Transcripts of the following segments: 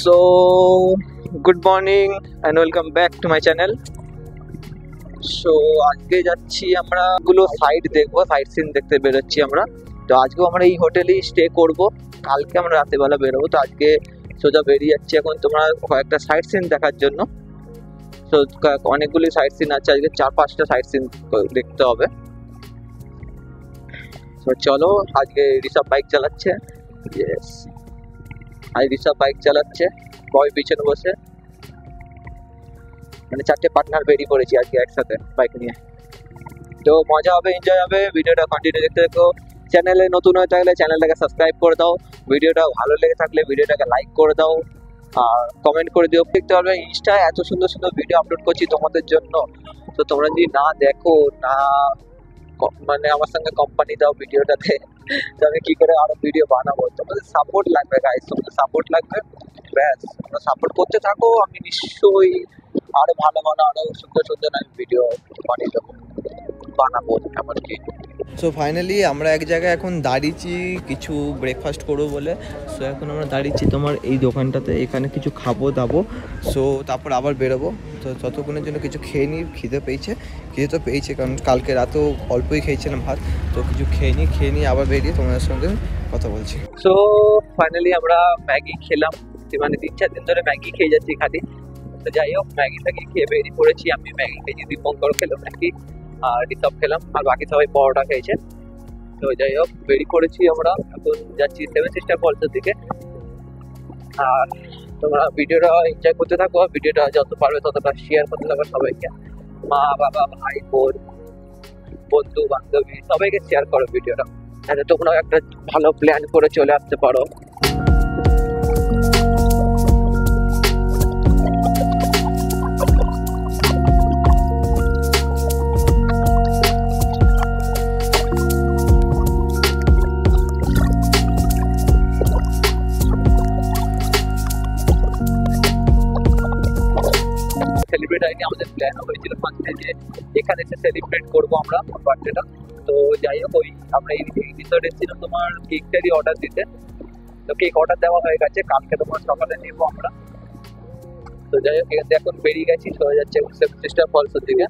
So good morning and welcome back to my channel. So আজকে যাচ্ছি আমরা গুলো সাইড দেখবো, সাইড সিন দেখতে বেরোচ্ছি আমরা। তো আজকেও আমরা এই হোটেলেই স্টে করব, কালকে আমরা রাতেবেলা বেরোবো। তো আজকে সোজা বেরিয়ে যাচ্ছি এখন তোমরা কয়েকটা সাইড সিন দেখার জন্য। তো অনেকগুলি সাইড সিন আছে, আজকে 4-5টা সাইড সিন দেখতে হবে। তো চলো, আজকে ঋষভ বাইক চালাচ্ছে। ইয়েস, আজ ঋষভ বাইক চালাচ্ছে, বয় পিছনে বসে। মানে 4টে পার্টনার বেরিয়ে পড়েছি আজকে একসাথে বাইক নিয়ে। তো মজা হবে, এনজয় হবে। ভিডিওটা কন্টিনিউ দেখতে দেখো। চ্যানেলে নতুন হয়ে থাকলে চ্যানেলটাকে সাবস্ক্রাইব করে দাও। ভিডিওটা ভালো লেগে থাকলে ভিডিওটাকে লাইক করে দাও আর কমেন্ট করে দিও। দেখতে পারবে ইনস্টায় এত সুন্দর সুন্দর ভিডিও আপলোড করছি তোমাদের জন্য। তো তোমরা যদি না দেখো, না মানে আমার সঙ্গে কোম্পানি দাও ভিডিওটাতে, তো আমি কি করে আরো ভিডিও বানাবো? তোমাদের সাপোর্ট লাগবে গাইস, তোমাদের সাপোর্ট লাগবে। ব্যাস, তোমরা সাপোর্ট করতে থাকো, আমি নিশ্চয়ই আরো ভালো ভালো আরো সুন্দর সুন্দর আমি ভিডিও বানিয়ে দেবো, বানাবো এমনকি। সো ফাইনালি আমরা এক জায়গায় এখন দাঁড়িয়েছি কিছু ব্রেকফাস্ট করবো বলে। সো এখন আমরা দাঁড়িয়েছি তোমার এই দোকানটাতে, এখানে কিছু খাবো দাবো। সো তারপর আবার বেরোবো। তো ততক্ষণের জন্য কিছু খেয়ে নিই, খিদে তো পেয়েছে কারণ কালকে রাতেও অল্পই খেয়েছিলাম ভাত। তো কিছু খেয়ে নিই আবার বেরিয়ে তোমাদের সঙ্গে কথা বলছি। সো ফাইনালি আমরা ম্যাগি খেলাম, মানে 3-4 দিন ধরে ম্যাগি খেয়ে যাচ্ছি খালি। তো যাই হোক, ম্যাগি খেয়ে বেরিয়ে পড়েছি। আমি ম্যাগি খেয়েছি, দীপঙ্কর খেলো ম্যাগি আর রিসব খেলাম, আর বাকি সবাই পরোটা খেয়েছে। তো যাই হোক, বেরিয়ে পড়েছি আমরা, এখন যাচ্ছি 7 সিস্টার ফলসের দিকে। আর তোমরা ভিডিওটা এনজয় করতে থাকো, ভিডিওটা যত পারবে ততটা শেয়ার করতে থাকো সবাইকে। মা বাবা ভাই বোন বন্ধু বান্ধবী সবাইকে শেয়ার করো ভিডিওটা, যাতে তোমরা একটা ভালো প্ল্যান করে চলে আসতে পারো। সেলিব্রেট হয়নি, আমাদের প্ল্যান হয়েছিল ফার্স্টে যে এখানে এসে সেলিব্রেট করবো আমরা বার্থডেটা। তো যাই হোক, ওই আমরা এই রিসোর্ট এসেছিলাম তোমার কেকটারই অর্ডার দিতে। তো কেক অর্ডার দেওয়া হয়ে গেছে, কালকে তোমার সকালে নেবো আমরা। তো যাই হোক, এখান থেকে এখন বেরিয়ে গেছি, চলে যাচ্ছে 7 সিস্টার ফলসের দিকে।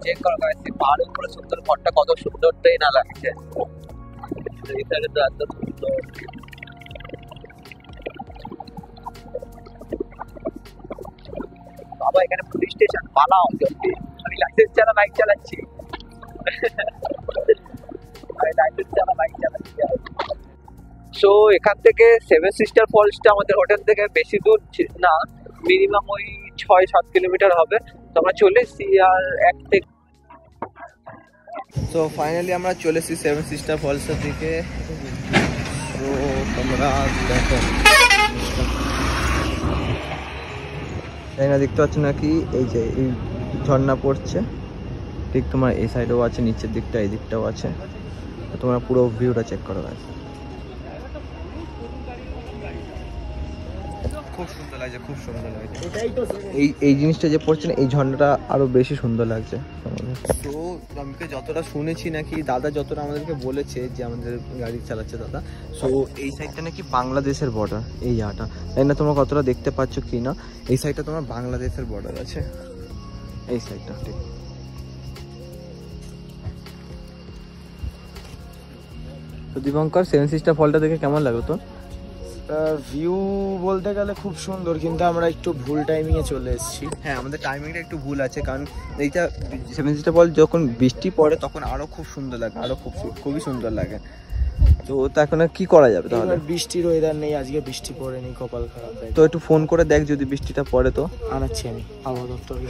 চেক করা গেছে পাহাড়ের উপরে সুন্দর, ঘরটা কত সুন্দরটাই না লাগছে। এই সাইডে তো এত সুন্দর। বাবা, এখানে পুলিশ স্টেশন, পালাও জলদি, আমি লাইসেন্স ছাড়া বাইক চালাচ্ছি। সো এখান থেকে 7 সিস্টার ফলসটা আমাদের হোটেল থেকে বেশি দূর না, মিনিমাম ওই 6-7 কিলোমিটার হবে। তো আমরা চলে এসেছি আর সো ফাইনালি আমরা চলে এসেছি 7 সিস্টার ফলসের দিকে। তো তোমরা দেখো, দেখতে পাচ্ছ নাকি এই যে এই ঝর্ণা পড়ছে, ঠিক তোমার এই সাইডেও আছে, নিচের দিকটা এই দিকটাও আছে। তোমরা পুরো ভিউটা চেক করো গাইস, খুব সুন্দর লাগছে, খুব সুন্দর লাগছে। এই জিনিসটা যে পড়ছে না, এই ঝর্ণাটা আরো বেশি সুন্দর লাগছে। তো আমি যতটা শুনেছি নাকি, দাদা যতটা আমাদেরকে বলেছে যে আমাদের গাড়ি চালাচ্ছে দাদা, সো এই সাইডটা নাকি বাংলাদেশের বর্ডার, এই জায়গাটা। তাই না, তোমরা কতটা দেখতে পাচ্ছ কি না, এই সাইডটা তোমার বাংলাদেশের বর্ডার আছে, এই সাইডটা ঠিক। তো দীপঙ্কর, 7 সিস্টার ফলটা দেখে কেমন লাগলো তোর? ভিউ বলতে গেলে খুব সুন্দর, কিন্তু আমরা একটু ভুল টাইমিংয়ে চলে এসেছি। হ্যাঁ, আমাদের টাইমিংটা একটু ভুল আছে, কারণ এইটা 7 সিস্টার ফল যখন বৃষ্টি পড়ে তখন আরো খুব সুন্দর লাগে, আরো খুবই সুন্দর লাগে। তো এখন কি করা যাবে তাহলে? বৃষ্টির ওয়েদার নেই আজকে, বৃষ্টি পড়েনি, কপাল খারাপ। তো একটু ফোন করে দেখ যদি বৃষ্টিটা পড়ে তো। আনাচ্ছি আমি আবহাওয়া দপ্তরে।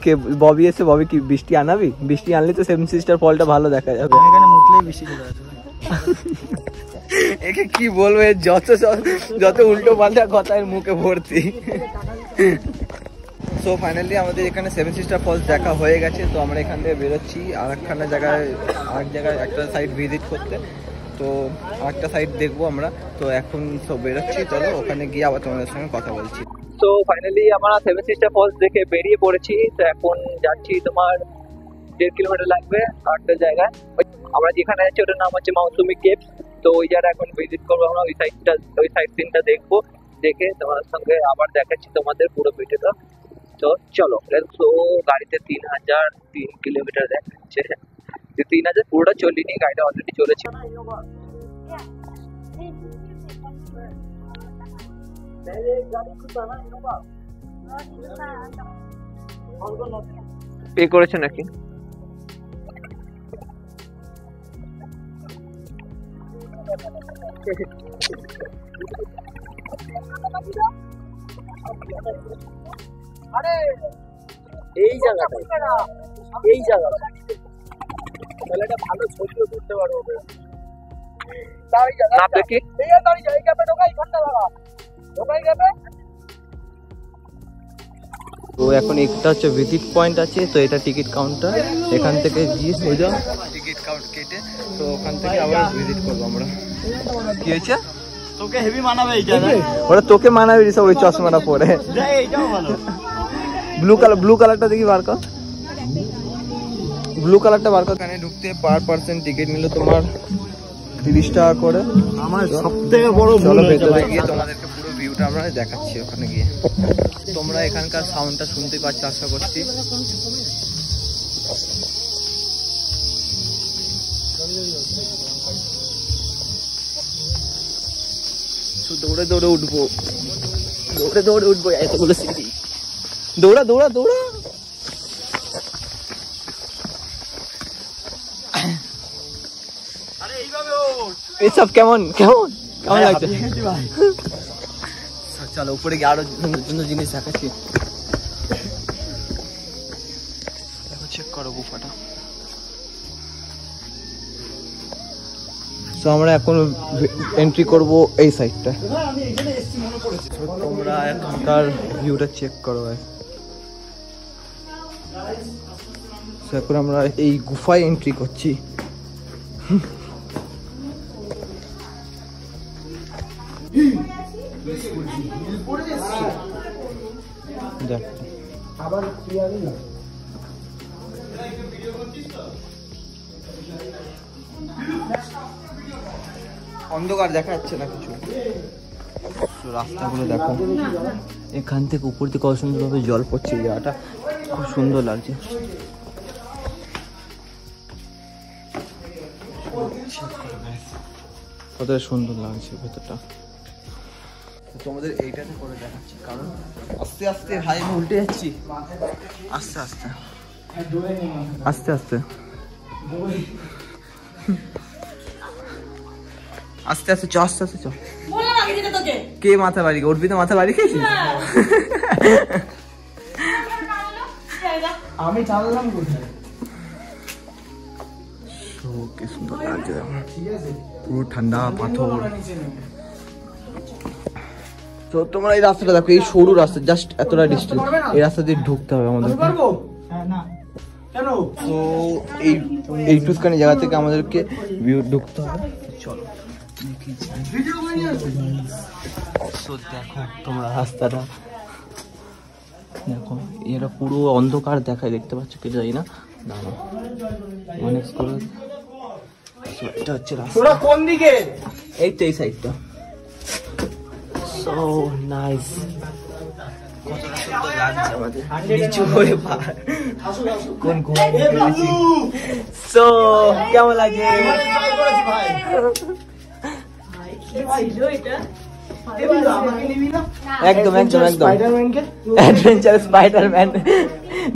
কে ববি এসে, ববি কি বৃষ্টি আনাবি? বৃষ্টি আনলে তো 7 সিস্টার ফলটা ভালো দেখা যাবে। এখানে মুতলেই বৃষ্টি চলে আসবে। একে কি বলবো, যত উল্টো পাল্টা কথা এর মুখে ভর্তি। সো ফাইনালি আমাদের এখানে 7 সিস্টার ফলস দেখা হয়ে গেছে। তো আমরা এখান থেকে বেরোচ্ছি আরেক জায়গায় একটা সাইড ভিজিট করতে। তো আরেকটা সাইড দেখবো আমরা। তো এখন সব বেরোচ্ছি, চলো ওখানে গিয়ে আবার তোমাদের সঙ্গে কথা বলছি। তো ফাইনালি আমরা 7 সিস্টার ফলস দেখে বেরিয়ে পড়েছি। তো এখন যাচ্ছি, তোমার 1.5 কিলোমিটার লাগবে আরেকটা জায়গায়। আমরা যেখানে আছি ওটার নাম হচ্ছে মাউসুমি কেভস। তো ওই জায়গা এখন ভিজিট করবো আমরা, ওই সাইডটা, ওই সাইড সিনটা দেখবো, দেখে তোমাদের সঙ্গে আবার দেখাচ্ছি তোমাদের পুরো ভিডিওটা। তো চলো লেটস গো। গাড়িতে 3003 কিলোমিটার দেখাচ্ছে, 3000 পুরোটা চলিনি, গাড়িটা অলরেডি চলেছে। পে করেছে নাকি? আরে এই জায়গাটা, এই জায়গাটা তাহলে একটা ভালো ছবিও তুলতে পারবো। না দেখি তো এখন একটা হচ্ছে ভিজিট পয়েন্ট আছে, তো এটা টিকিট কাউন্টার, এখান থেকে গিয়ে সোজা টিকিট কাউন্ট কেটে তো ওখান থেকে আবার ভিজিট করবো আমরা। কি হয়েছে? তোকে হেভি মানাবে এই জায়গা, ওরা তোকে মানাবে সব ওই চশমাটা পরে। এইটাও ভালো। ব্লু কালারটা দেখি বার কর, ব্লু কালারটা বার কর। এখানে ঢুকতে পার পার্সন টিকিট নিল তোমার 30 টাকা করে। আমার সবথেকে বড় ভুল চলো হয়েছে ভেতরে ভাই। গিয়ে তোমাদেরকে পুরো ভিউটা আমরা দেখাচ্ছি ওখানে গিয়ে। তোমরা এখানকার সাউন্ডটা শুনতে পাচ্ছ আশা করছি। দৌড়ে দৌড়ে উঠবো, দৌড়ে দৌড়ে উঠবো এতগুলো সিঁড়ি। দৌড়া দৌড়া দৌড়া। এসব কেমন কেমন কেমন লাগছে? চলো উপরে গিয়ে আরো সুন্দর জিনিস দেখাচ্ছি। দেখো চেক করো গুফাটা। তো আমরা এখন এন্ট্রি করব এই সাইডটা। তোমরা এখানকার ভিউটা চেক করো ভাই। এখন আমরা এই গুফায় এন্ট্রি করছি। দেখ আবার অন্ধকার দেখা যাচ্ছে না কিছু। রাস্তাগুলো দেখো, এখান থেকে উপর থেকে কত সুন্দরভাবে জল পড়ছে, এই জায়গাটা খুব সুন্দর লাগছে। কতটা সুন্দর লাগছে ভেতরটা। তোমাদের এইটাতে করে দেখাচ্ছি, কারণ আস্তে আস্তে ভাই আমি উল্টে যাচ্ছি। আস্তে আস্তে আস্তে আস্তে আস্তে আস্তে চ, আস্তে আস্তে চ। কে মাথা বাড়ি উঠবি তো? মাথা বাড়ি খেয়েছিস? আমি চালালাম কোথায়? কি সুন্দর লাগছে, পুরো ঠান্ডা পাথর। তো তোমরা এই রাস্তাটা দেখো, এই সরু রাস্তা, জাস্ট এতটা ডিস্টেন্স, এই রাস্তা দিয়ে ঢুকতে হবে আমাদের। তো এইটুখানি জায়গা থেকে আমাদেরকে ভিউ ঢুকতে হবে। চলো দেখো তোমরা রাস্তাটা দেখো, এরা পুরো অন্ধকার দেখায়, দেখতে পাচ্ছ কি জানি না। দাঁড়াও অনেক করে, এটা হচ্ছে রাস্তা। কোন দিকে? এই তো এই সাইডটা। সো নাইস, কতটা সুন্দর লাগছে আমাদের নিচু হয়ে পাহাড়। কোন কোন সো কেমন লাগে? একদম একদম একদম অ্যাডভেঞ্চার স্পাইডারম্যান,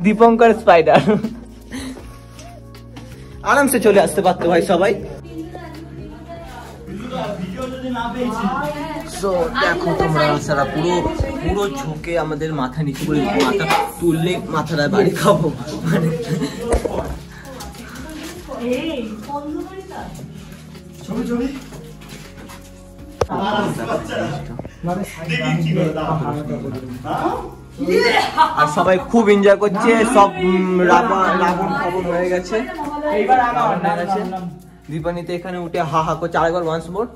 দীপঙ্কর স্পাইডার। আরামসে চলে আসতে পারতো ভাই সবাই। So, দেখো তোমরা রাস্তাটা পুরো পুরো ঝুঁকে আমাদের মাথা নিচু করে, মাথা তুললে মাথাটা বাড়ি খাবো। আর সবাই খুব এনজয় করছে, সব রাবণ ফাবন হয়ে গেছে। দীপানিতে এখানে উঠে হা হা করছে। আরেকবার ওয়ান্স মোর।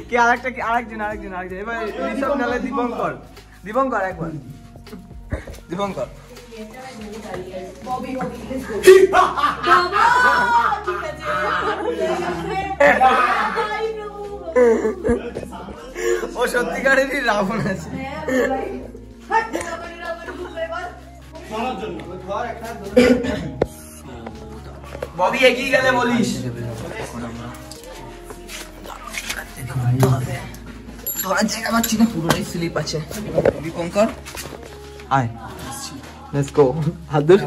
কি আরেকটা, কি আরেকজন এবার ঋষভ নালে দীপঙ্কর একবার দীপঙ্কর। ও সত্যিকারেরই রাবণ আছে। ববি এগিয়ে গেলে বলিস। ধরার জায়গা পাচ্ছি না, পুরোটাই স্লিপ আছে। দীপঙ্কর আয়, লেটস গো। হাত ধর,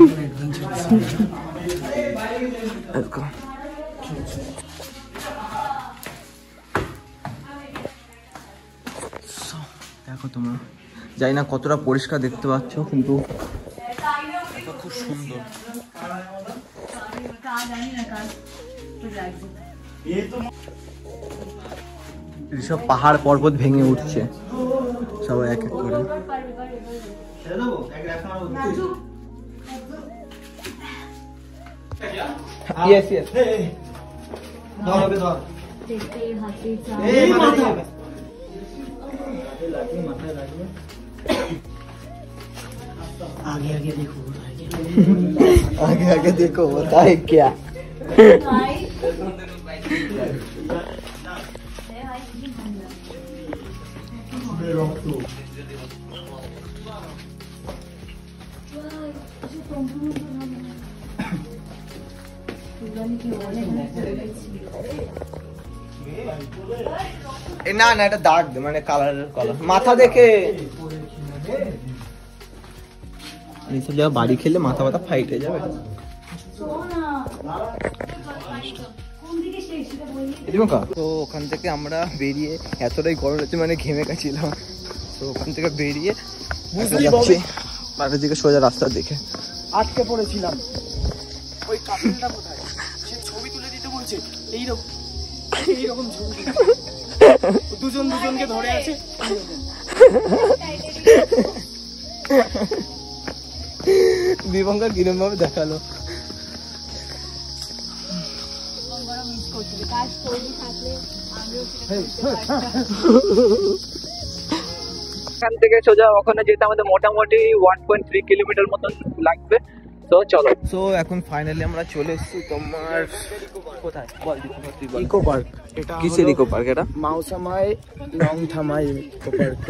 লেটস গো। দেখো তোমরা, জানি না কতটা পরিষ্কার দেখতে পাচ্ছ, কিন্তু খুব সুন্দর। সব পাহাড় পর্বত ভেঙে উঠছে সবাই এক এক করে। Yes, yes. आगे आगे देखो, आगे आगे देखो होता है क्या। না না, এটা দাগ মানে কালার মাথা দেখে নিচে যাওয়া, বাড়ি খেলে মাথা ব্যথা ফাইটে যাবে। তো ওখান থেকে আমরা বেরিয়ে, এতটাই গরম হচ্ছে মানে ঘেমে গেছিলাম, তো ওখান থেকে বেরিয়ে যাচ্ছি বাড়ির দিকে সোজা রাস্তা দেখে। আটকে পড়েছিলাম। ওই কাপড়টা কোথায়? সে ছবি তুলে দিতে বলছে, এইরকম ছবি দুজন দুজনকে ধরে আছে। দীপঙ্কর কিরম ভাবে দেখালো। এখান থেকে সোজা ওখানে যেতে আমাদের মোটামুটি 1.3 কিলোমিটার মতন লাগবে। তো চলো। সো এখন ফাইনালি আমরা চলে এসেছি তোমার কোথায় বল, ইকো পার্ক। কিসের ইকো পার্ক এটা? মাউসামাই লংথামাই ইকো পার্ক।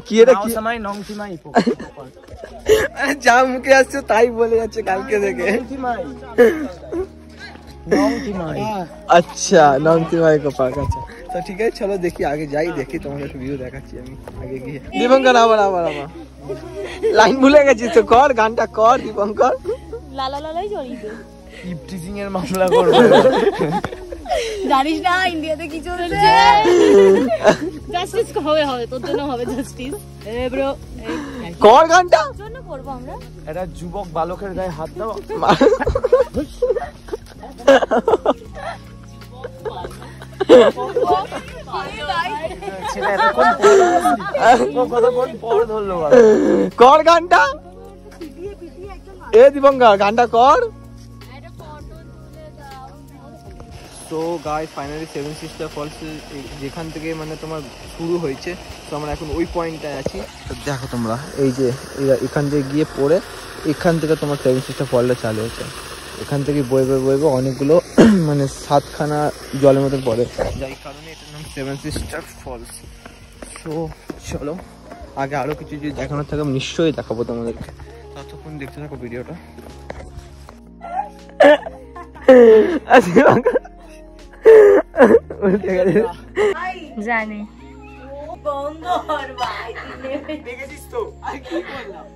কি এটা? মাউসামাই লংথিমাই ইকো পার্ক। যা মুখে আসছে তাই বলে যাচ্ছে কালকে থেকে। আচ্ছা, নংথিমাই ইকো পার্ক। আচ্ছা তো ঠিক আছে, চলো দেখি, আগে যাই, দেখি তোমাদের ভিউ দেখাচ্ছি আমি আগে গিয়ে। দীপঙ্কর আবার লাইন ভুলে গেছিস তো, কর গানটা কর দীপঙ্কর। লালা লালাই জড়িত টিচিং এর মামলা করবো। জানিস না ইন্ডিয়াতে কি চলছে? জাস্টিস হবে হবে, তোর জন্য হবে জাস্টিস। এ ব্রো, কর গানটা। জন্য করব আমরা। এটা যুবক বালকের গায়ে হাত দাও। কর গানটা। এ দীপঙ্কর গানটা কর। তো guys finally Seven Sister Falls যেখান থেকে মানে তোমার শুরু হয়েছে, তো আমরা এখন ওই পয়েন্টটায় আছি। তো দেখো তোমরা, এই যে এখান থেকে গিয়ে পড়ে এখান থেকে তোমার সেভেন সিস্টার ফলটা চালু হয়েছে। এখান থেকে বইবে অনেকগুলো মানে 7খানা জলের মতন পড়ে, যাই কারণে এটার নাম সেভেন সিস্টার ফলস। তো চলো, আগে আরো কিছু যদি দেখানোর থাকে আমি নিশ্চয়ই দেখাবো তোমাদেরকে, ততক্ষণ দেখতে থাকো ভিডিওটা। জানি দেখেছিস তো আর কি করলাম?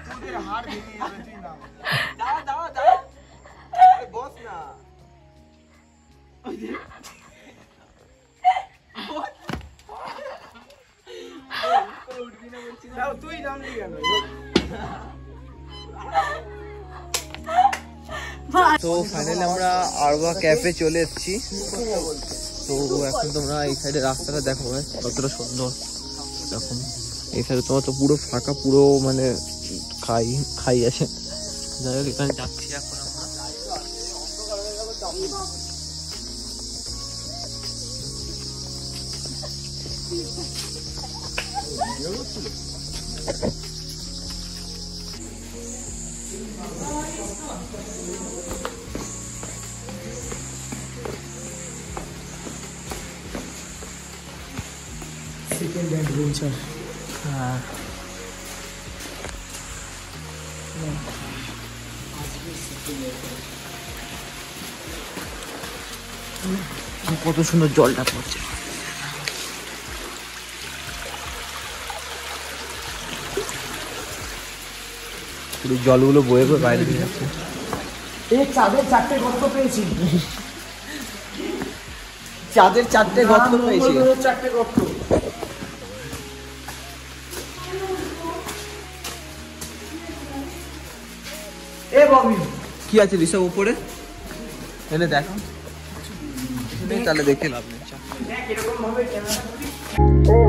তোদের হাড় ভেঙে যাবে। তুই না দাঁড়া বস না। তুই নামলি কেন? তো ফাইনালি আমরা আরবা ক্যাফে চলে এসেছি। তো এখন তোমরা এই সাইডে রাস্তাটা দেখো কতটা সুন্দর। এরকম এই সাইডে তোমার তো পুরো ফাঁকা, পুরো মানে খাই আছে। যাই হোক, এখানে যাচ্ছি এখন আমরা। Second adventure. হ্যাঁ কত সুন্দর জলটা পড়ছে। পুরো জলগুলো বয়ে বয়ে বাইরে দিয়ে যাচ্ছে। এই চাঁদের 4টে গর্ত পেয়েছি। চাঁদের 4টে গর্ত পেয়েছি। 4টে গর্ত। এ ববি কি আছে ঋষভ উপরে এনে দেখো, তাহলে দেখে লাভ নেই। দেখ এরকম ভাবে ক্যামেরা